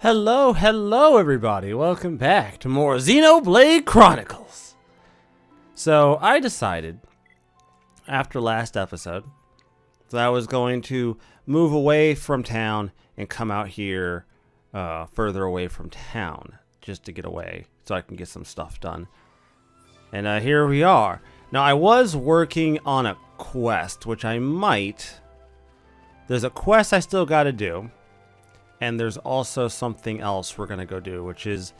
Hello everybody. Welcome back to more Xenoblade Chronicles. So, I decided after last episode that I was going to move away from town and come out here further away from town just to get away so I can get some stuff done. And here we are. Now, I was working on a quest, which I might... There's a quest I still got to do. And there's also something else we're going to go do, which is,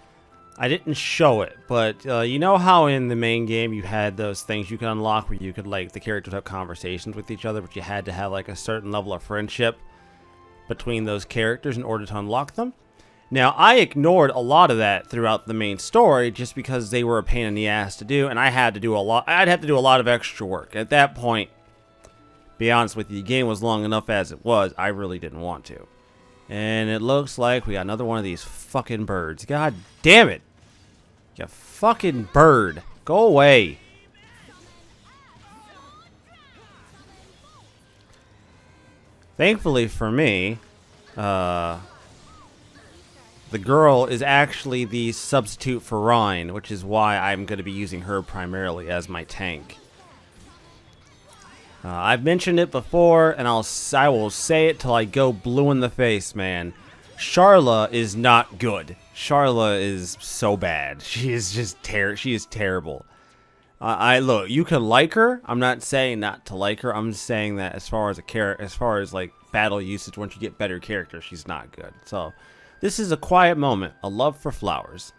I didn't show it, but you know how in the main game you had those things you could unlock where you could, like, the characters have conversations with each other, but you had to have, like, a certain level of friendship between those characters in order to unlock them? Now, I ignored a lot of that throughout the main story just because they were a pain in the ass to do, and I had to do a lot. I'd have to do a lot of extra work. At that point, be honest with you, the game was long enough as it was, I really didn't want to. And it looks like we got another one of these fucking birds. God damn it. You fucking bird. Go away. Thankfully for me, the girl is actually the substitute for Rhine, which is why I'm going to be using her primarily as my tank. I've mentioned it before, and I will say it till I go blue in the face, man. Charla is not good. Charla is so bad. She is just she is terrible. Look, you can like her. I'm not saying not to like her. I'm just saying that as far as like battle usage, once you get better characters, she's not good. So, this is a quiet moment, a love for flowers.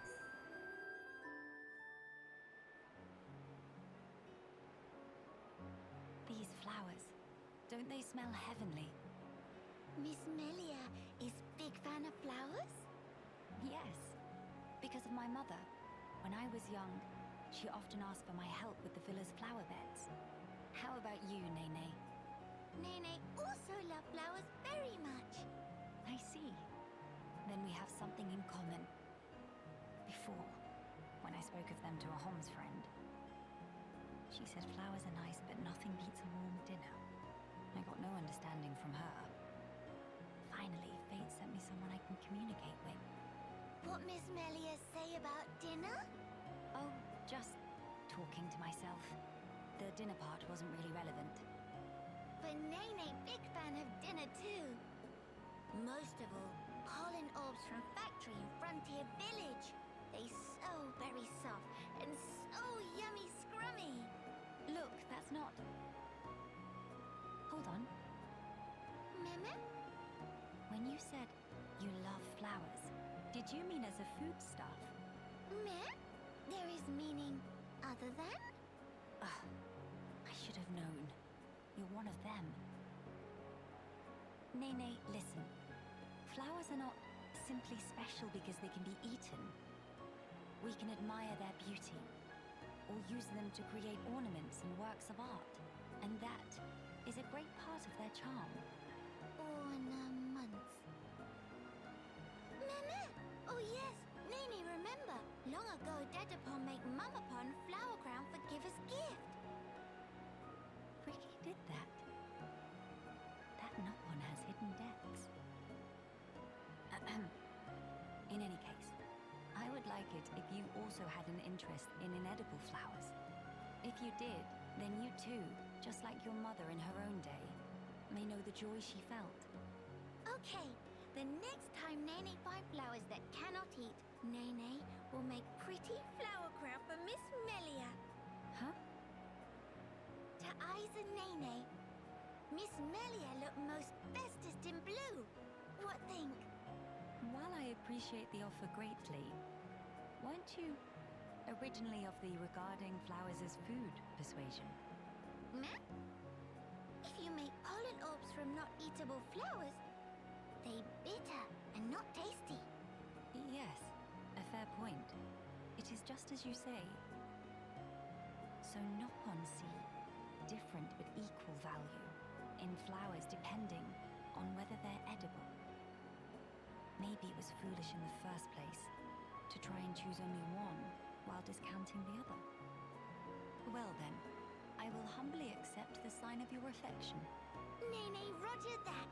Don't they smell heavenly? Miss Melia is big fan of flowers? Yes, because of my mother. When I was young, she often asked for my help with the villa's flower beds. How about you, Nene? Nene also loves flowers very much. I see. Then we have something in common. Before, when I spoke of them to a Homs friend, she said flowers are nice, but nothing beats a warm dinner. I got no understanding from her. Finally, fate sent me someone I can communicate with. What Miss Melia say about dinner? Oh, just talking to myself. The dinner part wasn't really relevant. But Nene big fan of dinner too. Most of all, pollen orbs from factory in Frontier Village. They so very soft and so yummy scrummy. Look, that's not... Hold on. Meme? When you said you love flowers, did you mean as a foodstuff? Meh? There is meaning other than? Ugh, I should have known. You're one of them. Nene, listen. Flowers are not simply special because they can be eaten. We can admire their beauty, or use them to create ornaments and works of art. And that is a great part of their charm. Ornaments. Meme! Oh yes, Nene remember. Long ago Dadapon make Mamapon flower crown for giver's gift. Ricky did that. That Nopon has hidden depths. In any case, I would like it if you also had an interest in inedible flowers. If you did, then you too, just like your mother in her own day, may know the joy she felt. Okay, the next time Nene find flowers that cannot eat, Nene will make pretty flower crown for Miss Melia. Huh? To eyes and Nene, Miss Melia look most bestest in blue. What think? While I appreciate the offer greatly, weren't you originally of the regarding flowers as food persuasion? Meh? If you make pollen orbs from not eatable flowers, they bitter and not tasty. Yes, a fair point. It is just as you say. So Nopon see different but equal value in flowers depending on whether they're edible. Maybe it was foolish in the first place to try and choose only one while discounting the other. Well then, I will humbly accept the sign of your affection. Nene, roger that.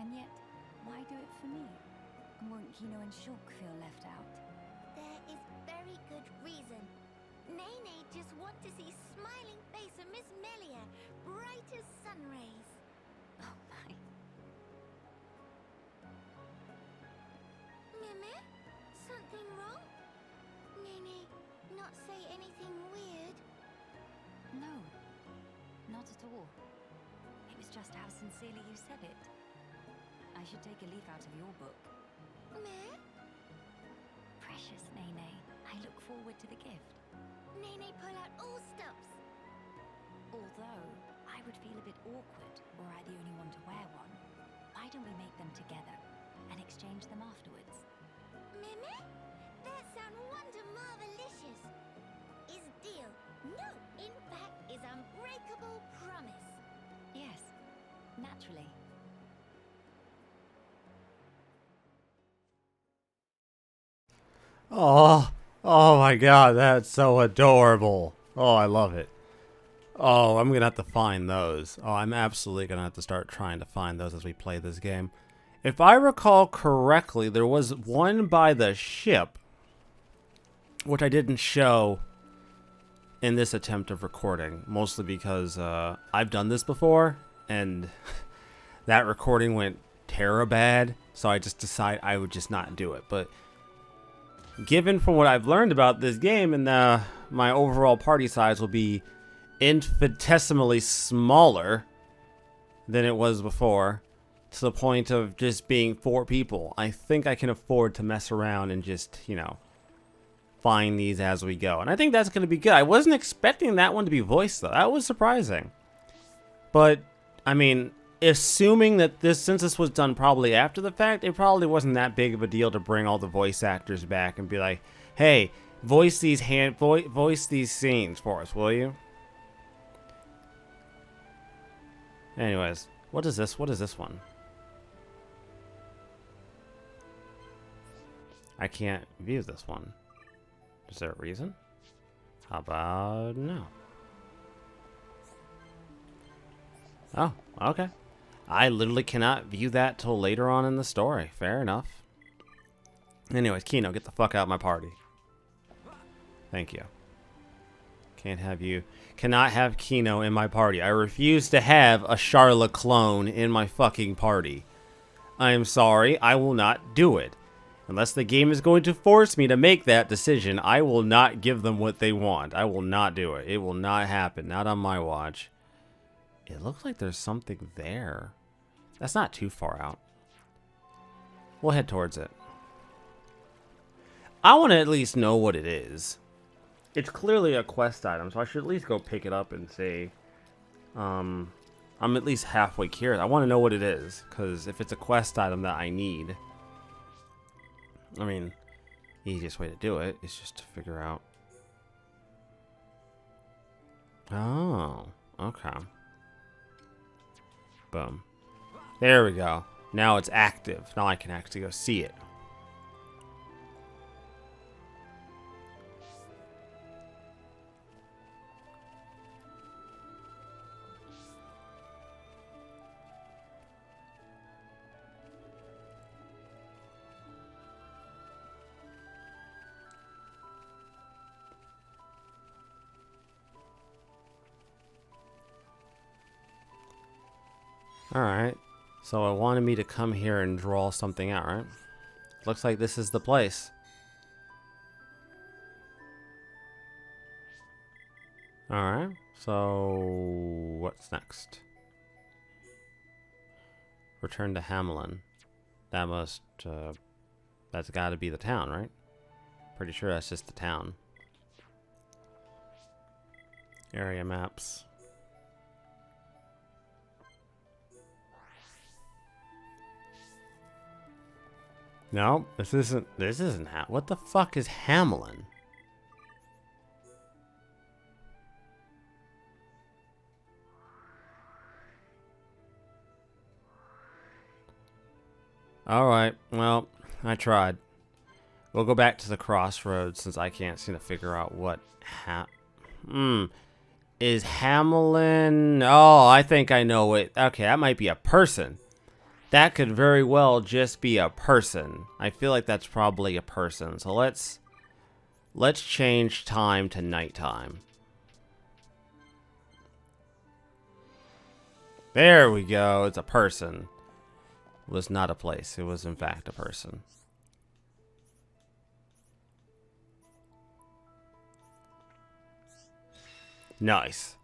And yet, why do it for me? Won't Kino and Shulk feel left out? There is very good reason. Nene just want to see smiling face of Miss Melia, bright as sun rays. Oh my. Mimi, something wrong? Nene, not say anything weird. No, not at all. It was just how sincerely you said it. I should take a leaf out of your book. Me? Precious Nene, I look forward to the gift. Nene pull out all stops. Although, I would feel a bit awkward were I the only one to wear one. Why don't we make them together and exchange them afterwards? Mimi? That sound wonder marvelicious. Is deal. No, in fact, is unbreakable promise. Yes, naturally. Oh, oh my god, that's so adorable. Oh, I love it. Oh, I'm gonna have to find those. Oh, I'm absolutely gonna have to start trying to find those as we play this game. If I recall correctly, there was one by the ship, which I didn't show in this attempt of recording, mostly because I've done this before, and that recording went terabad, so I just decided I would just not do it. But given from what I've learned about this game, and my overall party size will be infinitesimally smaller than it was before, to the point of just being 4 people, I think I can afford to mess around and just, you know, find these as we go. And I think that's going to be good. I wasn't expecting that one to be voiced, though. That was surprising. But, I mean, assuming that since this was done probably after the fact, it probably wasn't that big of a deal to bring all the voice actors back and be like, hey, voice these scenes for us, will you? Anyways, what is this? What is this one? I can't view this one. Is there a reason? How about no? Oh, okay. I literally cannot view that till later on in the story. Fair enough. Anyways, Kino, get the fuck out of my party. Thank you. Can't have you. Cannot have Kino in my party. I refuse to have a Charlotte clone in my fucking party. I am sorry. I will not do it. Unless the game is going to force me to make that decision, I will not give them what they want. I will not do it. It will not happen. Not on my watch. It looks like there's something there. That's not too far out. We'll head towards it. I want to at least know what it is. It's clearly a quest item, so I should at least go pick it up and see. I'm at least halfway curious. I want to know what it is, because if it's a quest item that I need, I mean, the easiest way to do it is just to figure out. Oh, okay. Boom. There we go. Now it's active. Now I can actually go see it. Alright, so it wanted me to come here and draw something out, right? Looks like this is the place. Alright, so what's next? Return to Hamelin. That must, that's gotta be the town, right? Pretty sure that's just the town. Area maps. No, this isn't what the fuck is Hamelin? Alright, well, I tried. We'll go back to the crossroads since I can't seem to figure out what is Hamelin. Oh, I think I know it. Okay, that might be a person. that could very well just be a person. I feel like that's probably a person. So let's change time to nighttime. There we go. It's a person. It was not a place. It was in fact a person. Nice.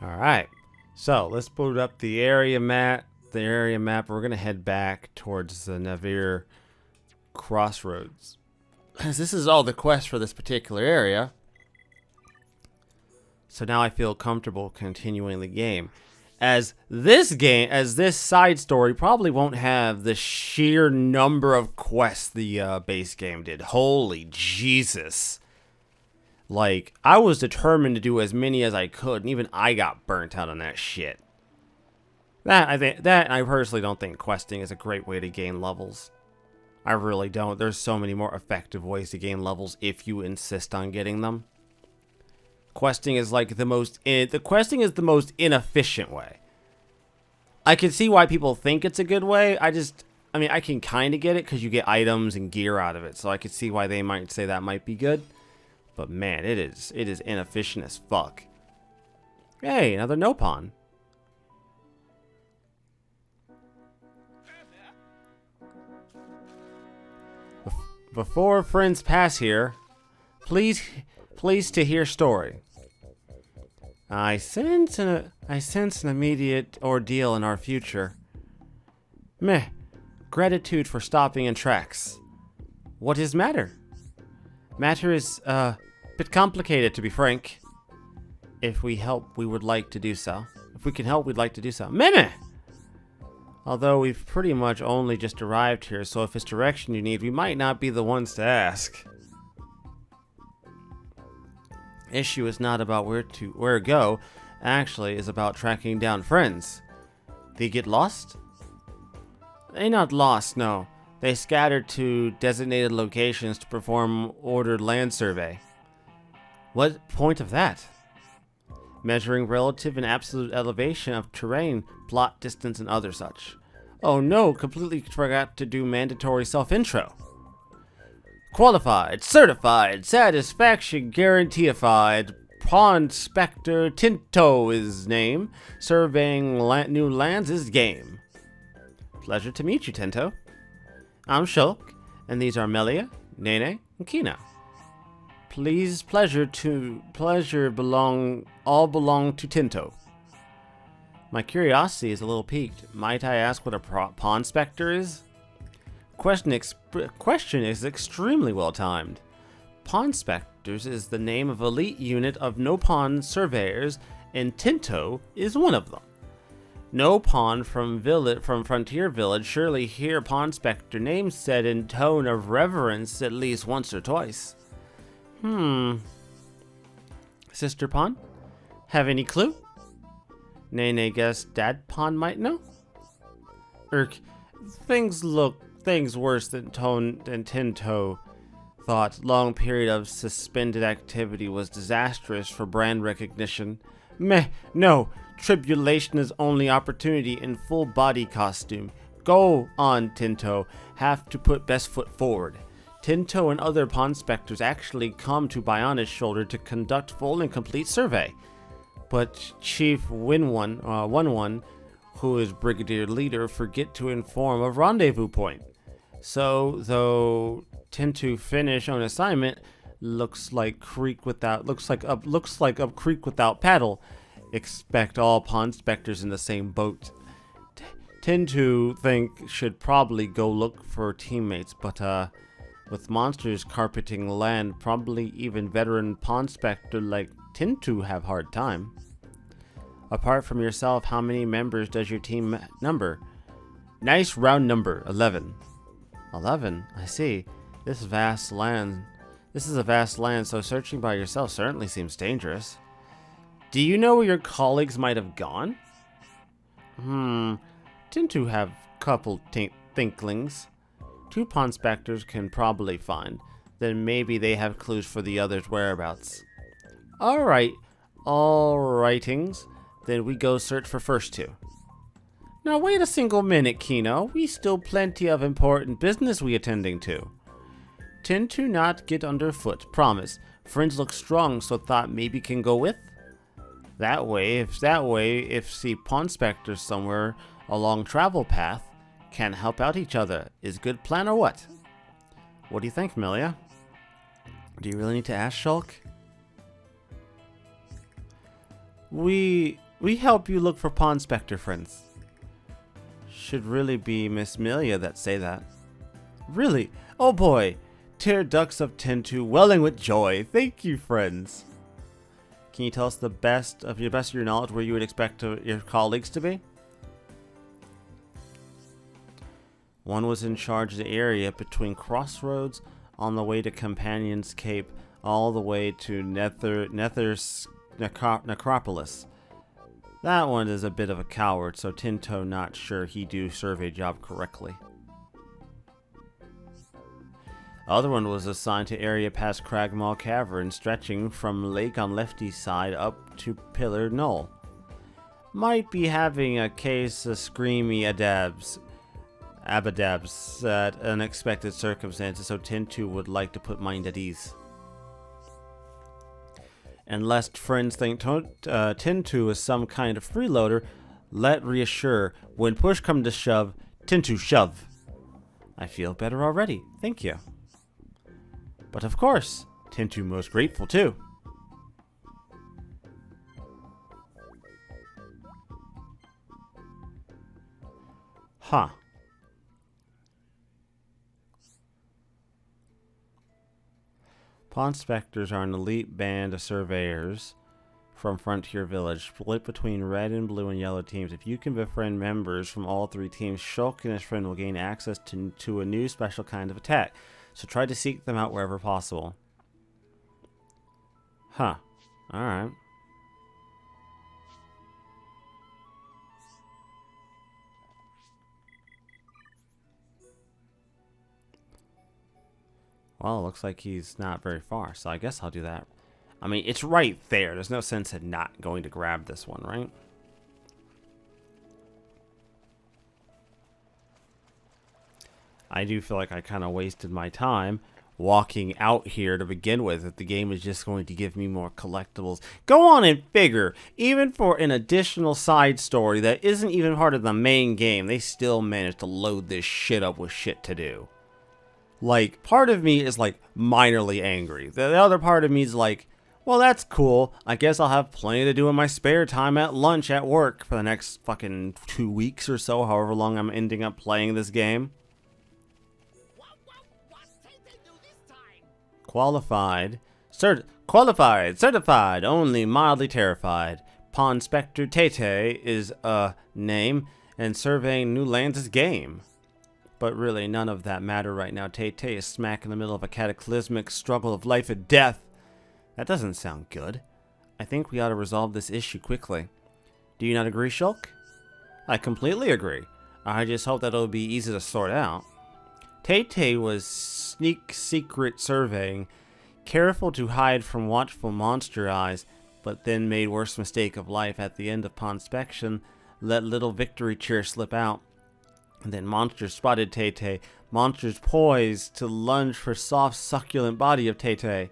All right. So let's boot up the area map. We're gonna head back towards the Navir Crossroads, as this is all the quest for this particular area. So now I feel comfortable continuing the game. As this side story probably won't have the sheer number of quests the base game did. Holy Jesus. Like, I was determined to do as many as I could, and even I got burnt out on that shit. I personally don't think questing is a great way to gain levels. I really don't. There's so many more effective ways to gain levels if you insist on getting them. Questing is like the most inefficient way. I can see why people think it's a good way. I mean, I can kind of get it because you get items and gear out of it. So I could see why they might say that might be good. But man, it is inefficient as fuck. Hey, another no pawn. Before friends pass here, please to hear story. I sense an immediate ordeal in our future. Meh. Gratitude for stopping in tracks. What is matter? Matter is a bit complicated, to be frank. If we help, we would like to do so. If we can help, we'd like to do so. Meh. Although we've pretty much only just arrived here, so if it's direction you need, we might not be the ones to ask. Issue is not about where to go, actually is about tracking down friends. They get lost? They not lost, no. They scattered to designated locations to perform ordered land survey. What point of that? Measuring relative and absolute elevation of terrain, plot distance, and other such. Oh no, completely forgot to do mandatory self-intro. Qualified, certified, satisfaction guaranteeified. Pawn Spectre Tinto is name. Surveying new lands is game. Pleasure to meet you, Tinto. I'm Shulk, and these are Melia, Nene, and Kina. Pleasure belong to Tinto. My curiosity is a little piqued. Might I ask what a pawn spectre is? Question is extremely well timed. Pawn specters is the name of elite unit of no pawn surveyors, and Tinto is one of them. No pawn from Frontier Village surely hear pawn spectre name said in tone of reverence at least once or twice. Sister Pawn? Have any clue? Nene guess Dad Pawn might know? Things worse than Tinto thought. Long period of suspended activity was disastrous for brand recognition. Meh, no. Tribulation is only opportunity in full body costume. Go on, Tinto. Have to put best foot forward. Tinto and other pawn specters actually come to Biona's shoulder to conduct full and complete survey. But Chief Winone, who is Brigadier Leader, forget to inform of rendezvous point. So, though Tinto finish on assignment, looks like up creek without paddle. Expect all pawn specters in the same boat. Tinto think should probably go look for teammates, but with monsters carpeting land, probably even veteran pawn specter like Tinto have hard time. Apart from yourself, how many members does your team number? Nice round number, 11. 11? I see. This is a vast land, so searching by yourself certainly seems dangerous. Do you know where your colleagues might have gone? Tinto have couple thinklings. 2 pawn specters can probably find. Then maybe they have clues for the others' whereabouts. Alright, alrightings. Then we go search for first 2. Now wait a single minute, Kino. We still plenty of important business we attending to. Tend to not get underfoot, promise. Friends look strong, so thought maybe can go with? That way, if see pawn specters somewhere along travel path, can help out each other. Is good plan or what? What do you think, Melia? Do you really need to ask Shulk? We help you look for pawn specter friends. Should really be Miss Melia that say that. Really? Oh boy! Tear ducts of Tentu welling with joy. Thank you, friends. Can you tell us the best of your knowledge where you would expect your colleagues to be? One was in charge of the area between Crossroads on the way to Companion's Cape all the way to Nether's Necropolis. That one is a bit of a coward, so Tinto not sure he do survey job correctly. Other one was assigned to area past Cragmaw Cavern, stretching from lake on lefty side up to Pillar Knoll. Might be having a case of screamy abadabs at unexpected circumstances, so Tinto would like to put mind at ease. And lest friends think Tinto is some kind of freeloader, let reassure, when push come to shove, Tinto shove. I feel better already, thank you. But of course, Tinto most grateful too. Huh. Pawn Specters are an elite band of surveyors from Frontier Village, split between red and blue and yellow teams. If you can befriend members from all 3 teams, Shulk and his friend will gain access to a new special kind of attack. So try to seek them out wherever possible. Huh. Alright. Well, it looks like he's not very far, so I guess I'll do that. I mean, it's right there. There's no sense in not going to grab this one, right? I do feel like I kind of wasted my time walking out here to begin with if the game is just going to give me more collectibles. Go on and figure. Even for an additional side story that isn't even part of the main game, they still managed to load this shit up with shit to do. Like, part of me is like minorly angry. The other part of me is like, well, that's cool. I guess I'll have plenty to do in my spare time at lunch at work for the next fucking 2 weeks or so, however long I'm ending up playing this game. Qualified, certified, only mildly terrified. Pawn Spectre Tete is a name, and surveying new lands is game. But really, none of that matter right now. Tete is smack in the middle of a cataclysmic struggle of life and death. That doesn't sound good. I think we ought to resolve this issue quickly. Do you not agree, Shulk? I completely agree. I just hope that it'll be easy to sort out. Tete was secret surveying, careful to hide from watchful monster eyes, but then made worst mistake of life at the end of Ponspection, let little victory cheer slip out. And then monsters spotted Tete, monsters poised to lunge for soft succulent body of Tete.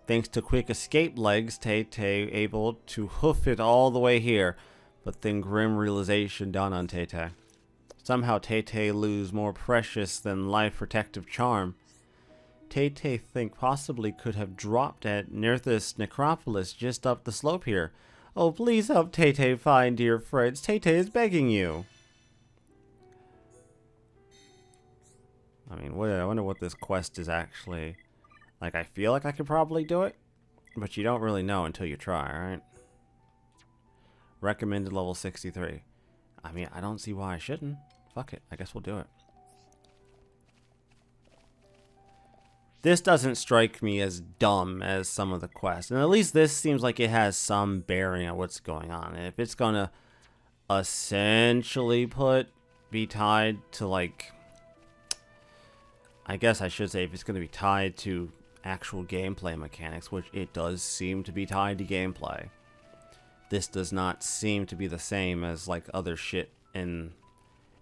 Thanks to quick escape legs, Tete able to hoof it all the way here, but then grim realization dawned on Tete. Somehow Tete lose more precious than life protective charm. Tete think possibly could have dropped at Nerthus Necropolis just up the slope here. Oh, please help Tete find dear friends. Tete is begging you. I mean, I wonder what this quest is actually. Like, I feel like I could probably do it, but you don't really know until you try, right? Recommended level 63. I mean, I don't see why I shouldn't. Fuck it. I guess we'll do it. This doesn't strike me as dumb as some of the quests. And at least this seems like it has some bearing on what's going on. And if it's gonna essentially be tied to, like, I guess I should say if it's going to be tied to actual gameplay mechanics, which it does seem to be tied to gameplay. This does not seem to be the same as like other shit in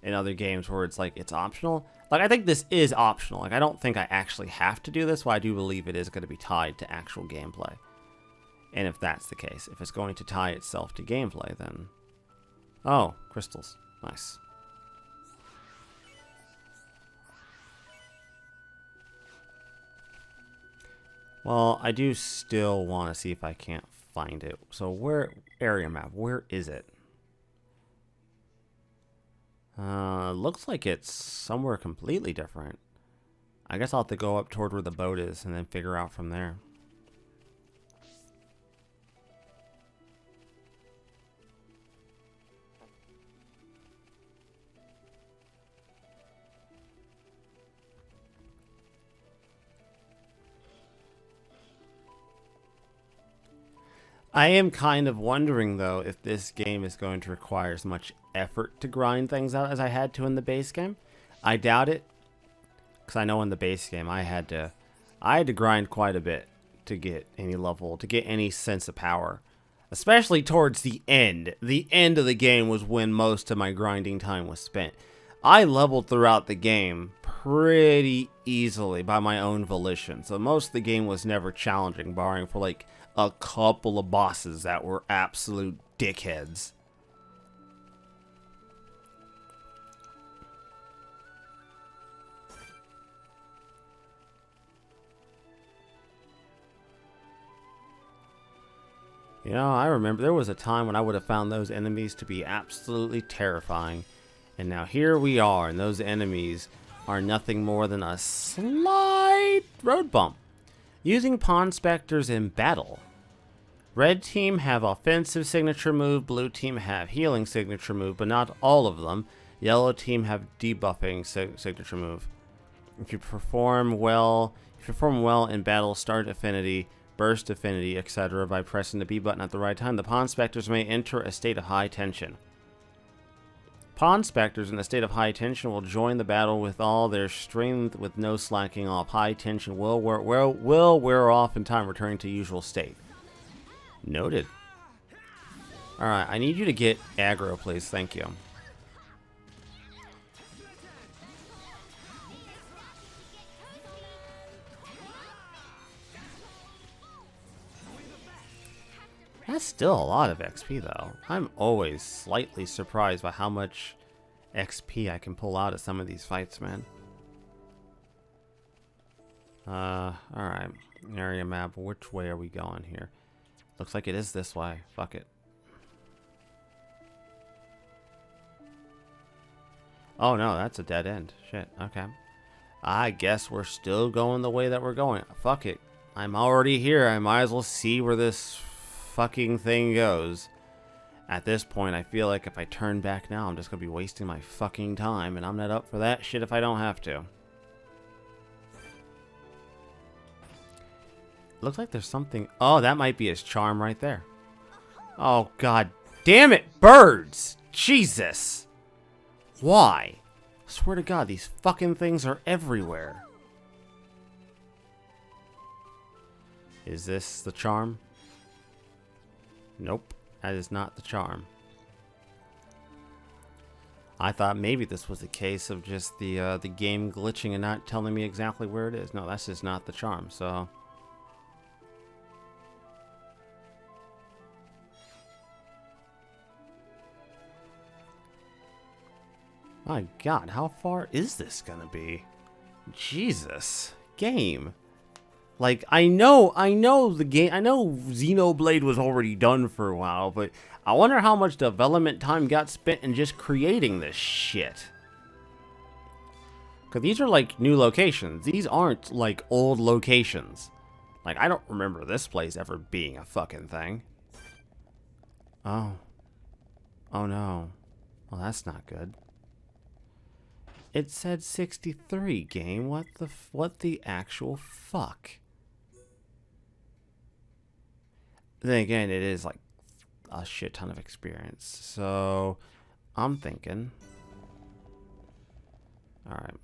other games where it's like it's optional. Like I think this is optional. Like I don't think I actually have to do this, but I do believe it is going to be tied to actual gameplay. And if that's the case, if it's going to tie itself to gameplay, then oh, crystals. Nice. Well, I do still want to see if I can't find it. So where, area map, where is it? Looks like it's somewhere completely different. I guess I'll have to go up toward where the boat is and then figure out from there. I am kind of wondering, though, if this game is going to require as much effort to grind things out as I had to in the base game. I doubt it, because I know in the base game I had to grind quite a bit to get any level, to get any sense of power. Especially towards the end. The end of the game was when most of my grinding time was spent. I leveled throughout the game pretty easily by my own volition, so most of the game was never challenging, barring for like a couple of bosses that were absolute dickheads. You know, I remember there was a time when I would have found those enemies to be absolutely terrifying. And now here we are, and those enemies are nothing more than a slight road bump. Using Pawn Specters in battle. Red team have offensive signature move, blue team have healing signature move, but not all of them. Yellow team have debuffing signature move. If you perform well in battle, start affinity, burst affinity, etc. by pressing the B button at the right time, the Pawn Specters may enter a state of high tension. Pawn Specters in a state of high tension will join the battle with all their strength with no slacking off. High tension will wear off in time, returning to usual state. Noted. Alright, I need you to get aggro, please. Thank you. That's still a lot of XP, though. I'm always slightly surprised by how much XP I can pull out of some of these fights, man. Alright. Area map. Which way are we going here? Looks like it is this way. Fuck it. Oh, no, that's a dead end. Shit, okay. I guess we're still going the way that we're going. Fuck it. I'm already here. I might as well see where this fucking thing goes. At this point, I feel like if I turn back now, I'm just gonna be wasting my fucking time, and I'm not up for that shit if I don't have to. Looks like there's something. Oh, that might be his charm right there. Oh, god damn it, birds! Jesus! Why? I swear to god, these fucking things are everywhere. Is this the charm? Nope, that is not the charm. I thought maybe this was a case of just the game glitching and not telling me exactly where it is. No, that's just not the charm, so... My god, how far is this gonna be? Jesus. Game. Like, I know the game, I know Xenoblade was already done for a while, but I wonder how much development time got spent in just creating this shit. Because these are, like, new locations. These aren't, like, old locations. Like, I don't remember this place ever being a fucking thing. Oh. Oh, no. Well, that's not good. It said 63, game. What the actual fuck? Then again, it is like a shit ton of experience. So, I'm thinking. Alright.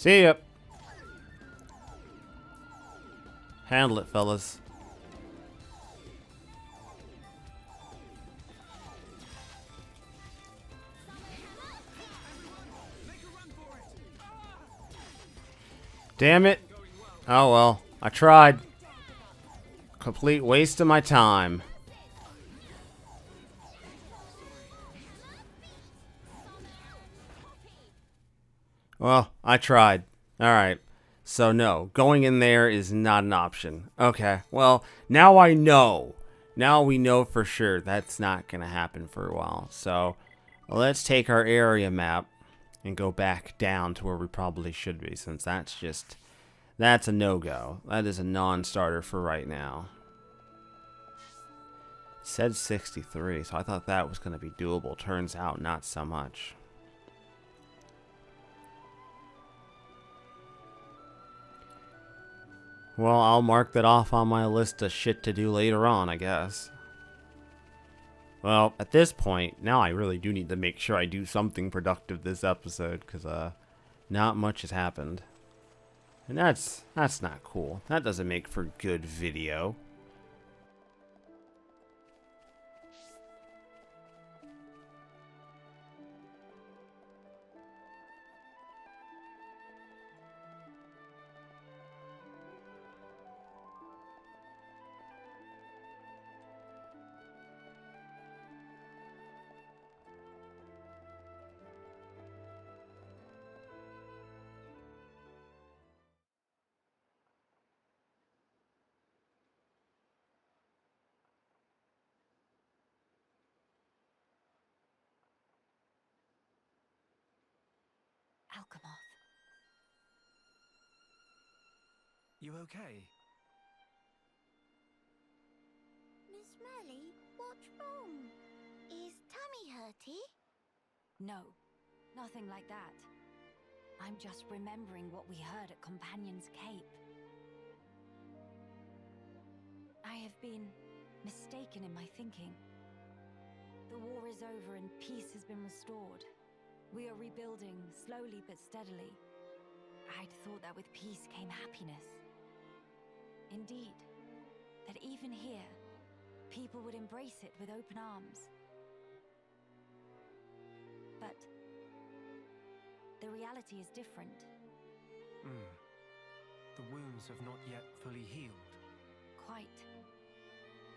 See ya. Handle it, fellas. Damn it. Oh well, I tried. Complete waste of my time. Well, I tried. Alright. So no, going in there is not an option. Okay, well, now I know. Now we know for sure that's not going to happen for a while. So let's take our area map and go back down to where we probably should be, since that's a no-go. That is a non-starter for right now. It said 63, so I thought that was going to be doable. Turns out not so much. Well, I'll mark that off on my list of shit to do later on, I guess. Well, at this point, now I really do need to make sure I do something productive this episode, because not much has happened. And that's not cool. That doesn't make for good video. Alchemoth. You okay? Miss Melia, what's wrong? Is tummy hurty? No, nothing like that. I'm just remembering what we heard at Companion's Cape. I have been mistaken in my thinking. The war is over and peace has been restored. We are rebuilding, slowly but steadily. I'd thought that with peace came happiness. Indeed, that even here, people would embrace it with open arms. But the reality is different. The wounds have not yet fully healed. Quite.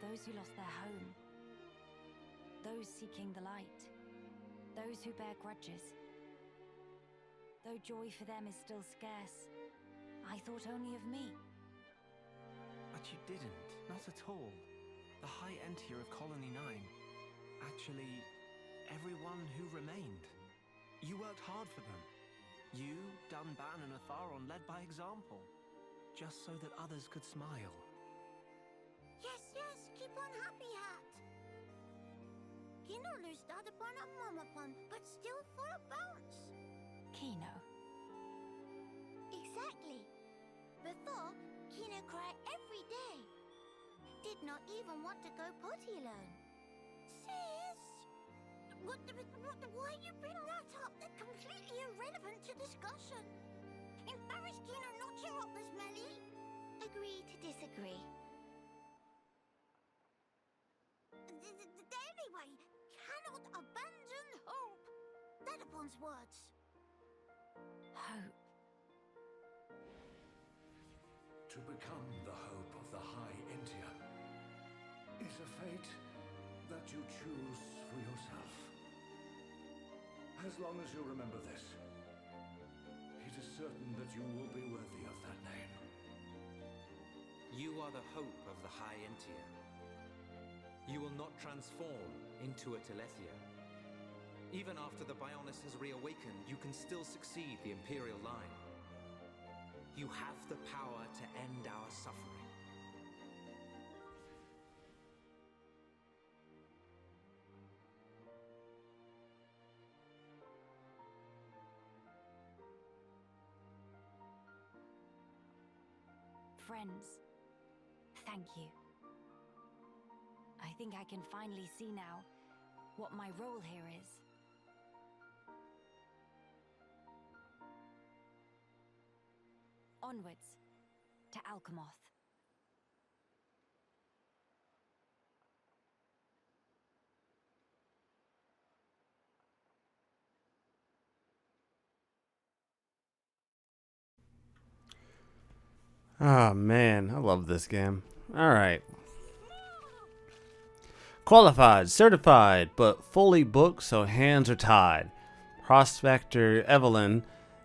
Those who lost their home. Those seeking the light. Those who bear grudges. Though joy for them is still scarce, I thought only of me. But you didn't, not at all. The High Entier of Colony 9. Actually, everyone who remained. You worked hard for them. You, Dunban and Atharon led by example. Just so that others could smile. Yes, keep on happy hat. Kino lustade på en mamma but still full of bounce. Kino. Exactly. Before, Kino cried every day. Did not even want to go potty alone. Sis? Why you bring that up? That's completely irrelevant to discussion. Embarrass Kino not cheer up, Miss Melia. Agree to disagree. Anyway, cannot abandon hope. That upon's words. Hope. To become the hope of the High Entier is a fate that you choose for yourself. As long as you remember this, it is certain that you will be worthy of that name. You are the hope of the High Entier. You will not transform into a Telethia. Even after the Bionis has reawakened, you can still succeed the Imperial line. You have the power to end our suffering. Friends, thank you. I think I can finally see now what my role here is. Onwards to Alchemoth. Oh man, I love this game. Alright. Qualified, certified, but fully booked, so hands are tied. Prospector Evelyn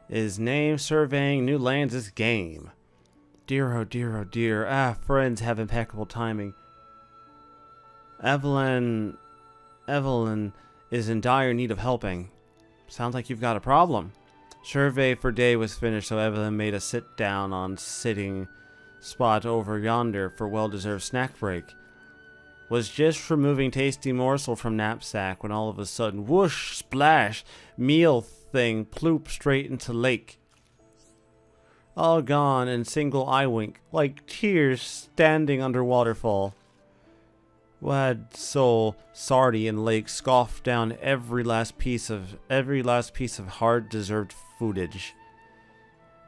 is named, surveying new lands this game. Dear, oh dear, oh dear. Ah, friends have impeccable timing. Evelyn is in dire need of helping. Sounds like you've got a problem. Survey for day was finished, so Evelyn made a sit down on sitting spot over yonder for well-deserved snack break. Was just removing tasty morsel from knapsack when all of a sudden, whoosh, splash, meal thing ploop straight into lake. All gone in single eye wink, like tears standing under waterfall. Wad soul, Sardi and Lake scoffed down every last piece of hard deserved foodage.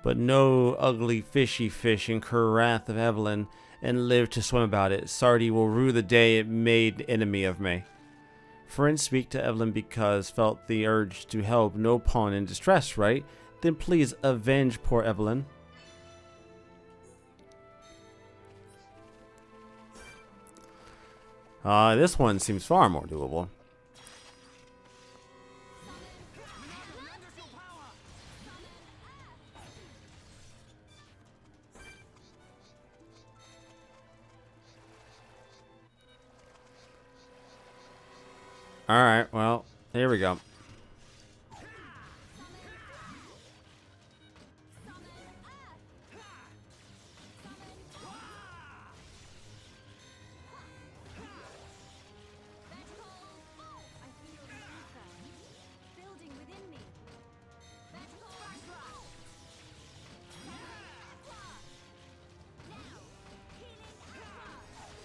But no ugly fishy fish incur wrath of Evelyn and live to swim about it. Sardi will rue the day it made enemy of me. Friend speak to Evelyn because felt the urge to help, no pawn in distress, right? Then please avenge poor Evelyn. This one seems far more doable. Alright, well, here we go.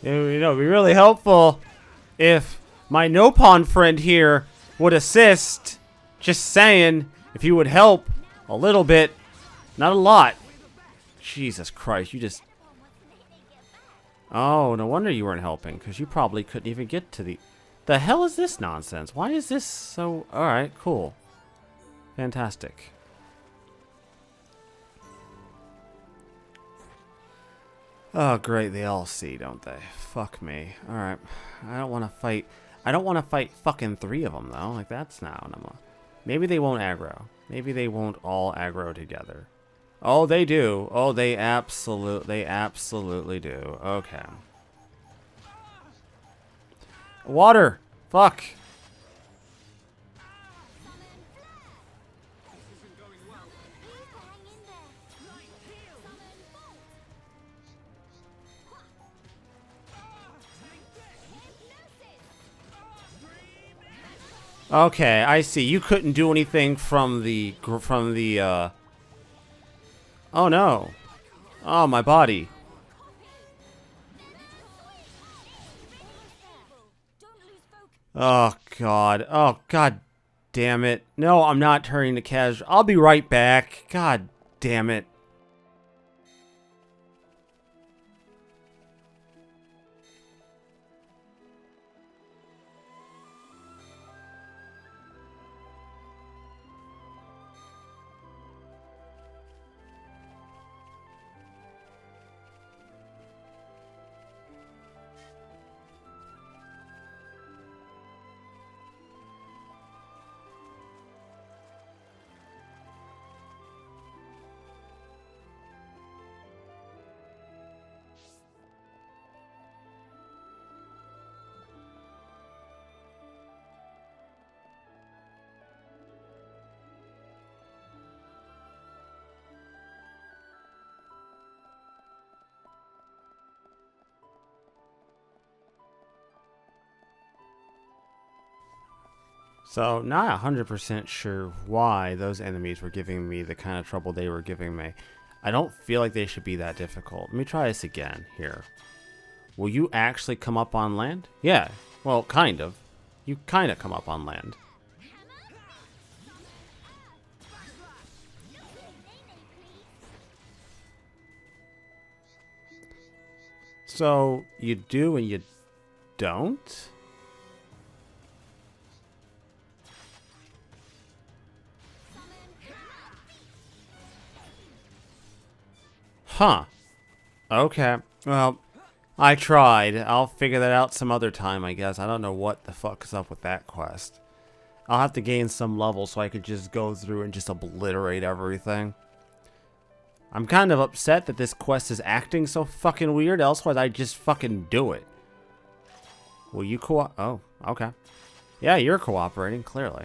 You know, it'd be really helpful if my no pawn friend here would assist. Just saying, if you would help a little bit, not a lot. Jesus Christ, you just... Oh, no wonder you weren't helping, because you probably couldn't even get to the... The hell is this nonsense? Why is this so... Alright, cool. Fantastic. Oh, great. They all see, don't they? Fuck me. Alright. I don't want to fight... I don't want to fight fucking 3 of them, though. Like, that's now... Maybe they won't aggro. Maybe they won't all aggro together. Oh, they do. Oh, they absolutely do. Okay. Water! Fuck! Okay, I see. You couldn't do anything from the Oh no. Oh, my body. Oh god. Oh god damn it. No, I'm not turning to casual. I'll be right back. God damn it. So, not 100% sure why those enemies were giving me the kind of trouble they were giving me. I don't feel like they should be that difficult. Let me try this again here. Will you actually come up on land? Yeah, well, kind of. You kind of come up on land. So, you do and you don't? Huh. Okay. Well, I tried. I'll figure that out some other time, I guess. I don't know what the fuck is up with that quest. I'll have to gain some level so I could just go through and just obliterate everything. I'm kind of upset that this quest is acting so fucking weird, elsewise I'd just fucking do it. Will you oh, okay. Yeah, you're cooperating, clearly.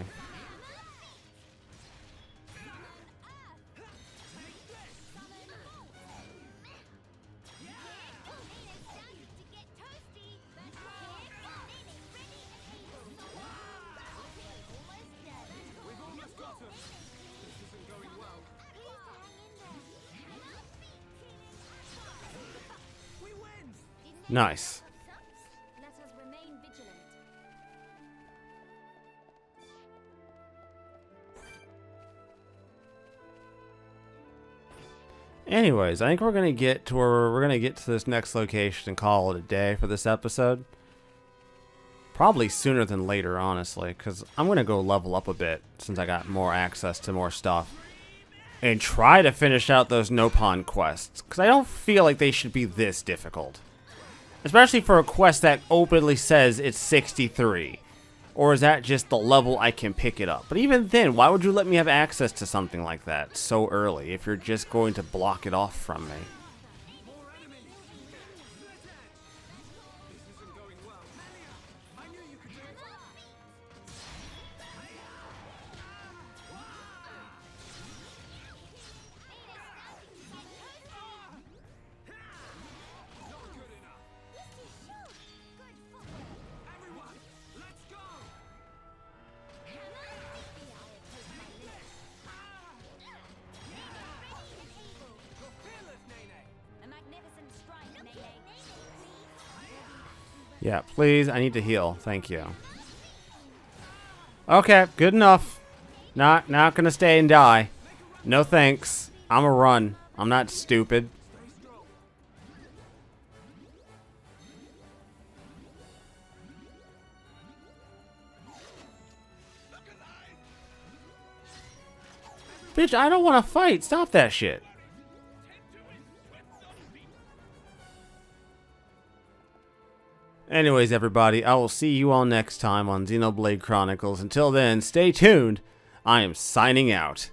Nice. Let us remain vigilant. Anyways, I think we're gonna get to where we're gonna get to this next location and call it a day for this episode. Probably sooner than later, honestly, because I'm gonna go level up a bit since I got more access to more stuff. And try to finish out those Nopon quests, because I don't feel like they should be this difficult. Especially for a quest that openly says it's 63. Or is that just the level I can pick it up? But even then, why would you let me have access to something like that so early if you're just going to block it off from me? A magnificent strike, Nene. Yeah, please, I need to heal. Thank you. Okay, good enough. Not gonna stay and die. No thanks. I'm a run. I'm not stupid. Bitch, I don't want to fight. Stop that shit. Anyways, everybody, I will see you all next time on Xenoblade Chronicles. Until then, stay tuned. I am signing out.